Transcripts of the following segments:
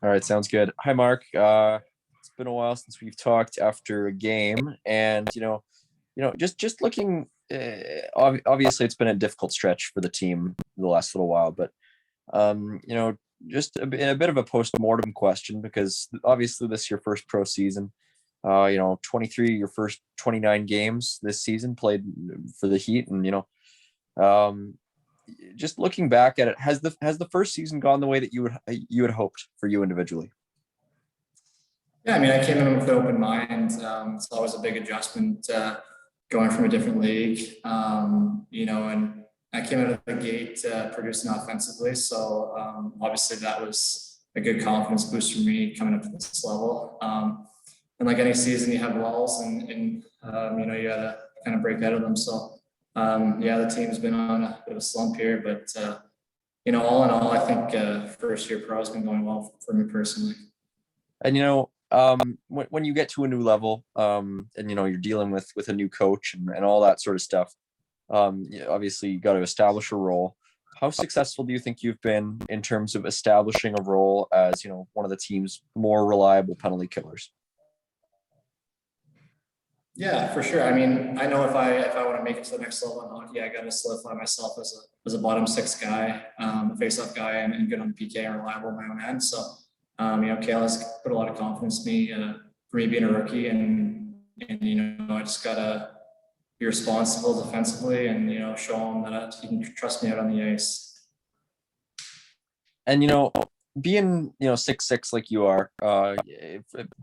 All right, sounds good. Hi, Mark. It's been a while since we've talked after a game, and just looking. Obviously, it's been a difficult stretch for the team the last little while, but just a bit of a post-mortem question because obviously this is your first pro season. 23, your first 29 games this season played for the Heat, and um, just looking back at it, has the first season gone the way that you had hoped for you individually? Yeah, I mean, I came in with an open mind. It's always a big adjustment going from a different league, and I came out of the gate producing offensively. So obviously that was a good confidence boost for me coming up to this level. And like any season, you have lulls and you got to kind of break out of them. So yeah, the team's been on a bit of a slump here, but all in all, I think first year pro has been going well for me personally. And when you get to a new level, and you're dealing with a new coach and all that sort of stuff, obviously you got to establish a role. How successful do you think you've been in terms of establishing a role as one of the team's more reliable penalty killers? Yeah, for sure. I mean, I know if I want to make it to the next level in hockey, I got to solidify myself as a bottom six guy, a face-off guy, and good on the PK and reliable on my own end. So, Kale has put a lot of confidence in me for me being a rookie, and I just gotta be responsible defensively, and show him that he can trust me out on the ice. And being 6'6" like you are,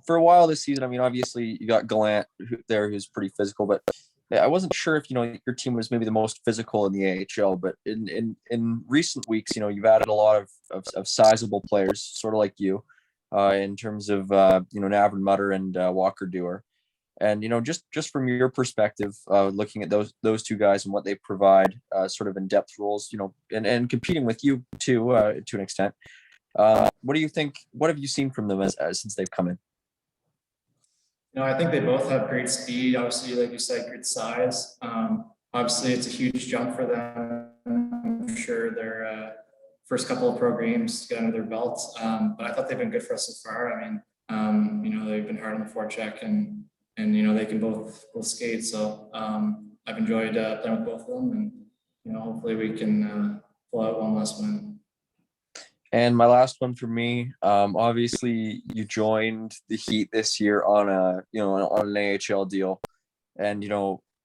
for a while this season, I mean, obviously you got Gallant who's pretty physical, but I wasn't sure if your team was maybe the most physical in the AHL. But in recent weeks, you've added a lot of sizable players, sort of like you, in terms of Navin Mutter and Walker Dewar. And just from your perspective, looking at those two guys and what they provide, sort of in depth roles, and competing with you too, to an extent. What do you think? What have you seen from them as since they've come in? I think they both have great speed. Obviously, like you said, good size. Obviously, it's a huge jump for them. I'm sure their first couple of pro games to get under their belts. But I thought they've been good for us so far. I mean, they've been hard on the forecheck, and they can both skate. So I've enjoyed playing with both of them, and hopefully we can pull out one last win. And my last one for me, obviously you joined the Heat this year on an AHL deal, and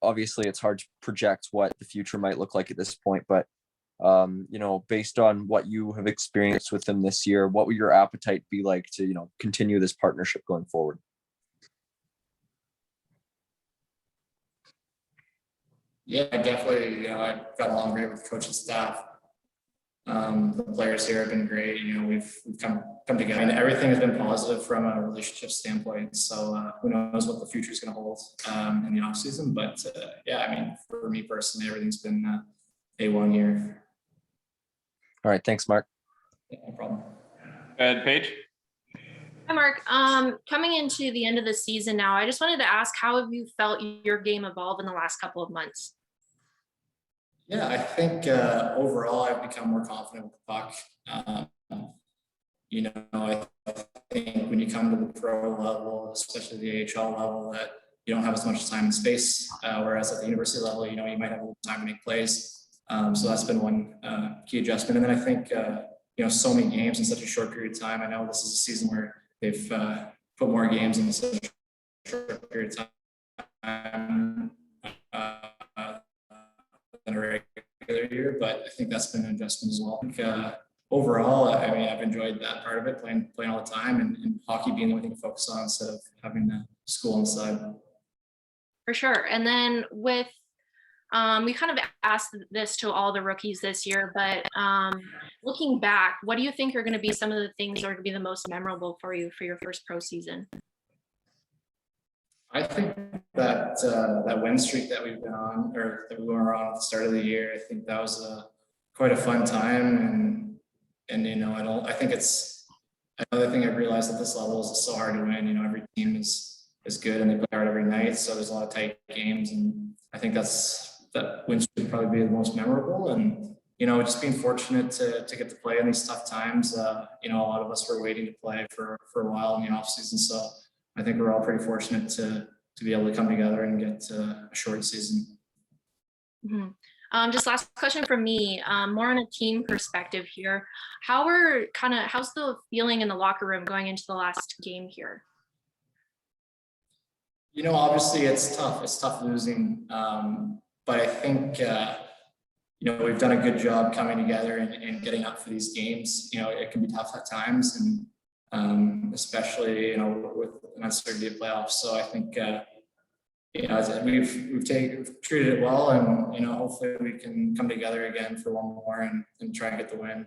obviously it's hard to project what the future might look like at this point. But based on what you have experienced with them this year, what would your appetite be like to continue this partnership going forward? Yeah, definitely. I've got along great with the coaching staff. The players here have been great. We've come together, and everything has been positive from a relationship standpoint. So who knows what the future is going to hold in the off season? But yeah, I mean, for me personally, everything's been A1 here. All right, thanks, Mark. Yeah, no problem. Paige. Hi, Mark. Coming into the end of the season now, I just wanted to ask, how have you felt your game evolve in the last couple of months? Yeah, I think overall I've become more confident with the puck. I think when you come to the pro level, especially the AHL level, that you don't have as much time and space, whereas at the university level, you might have a little time to make plays. So that's been one key adjustment. And then I think, so many games in such a short period of time. I know this is a season where they've put more games in such a short period of time than a regular year, but I think that's been an adjustment as well. I think, overall, I mean, I've enjoyed that part of it, playing all the time, and hockey being the only thing to focus on instead of having the school on the side. For sure. And then with, we kind of asked this to all the rookies this year, but looking back, what do you think are going to be some of the things that are going to be the most memorable for you for your first pro season? I think that that win streak that we've been on, or that we were on at the start of the year, I think that was quite a fun time. And I think it's another thing I've realized at this level is it's so hard to win. Every team is good and they play hard every night, so there's a lot of tight games, and I think that win streak would probably be the most memorable. And just being fortunate to get to play in these tough times. A lot of us were waiting to play for a while in the off season. So I think we're all pretty fortunate to be able to come together and get a short season. Mm-hmm. Just last question from me, more on a team perspective here. How's the feeling in the locker room going into the last game here? Obviously it's tough. It's tough losing. But I think, we've done a good job coming together and getting up for these games. It can be tough at times, and especially, with an uncertainty of playoffs. So I think, we've treated it well, and hopefully we can come together again for one more and try and get the win.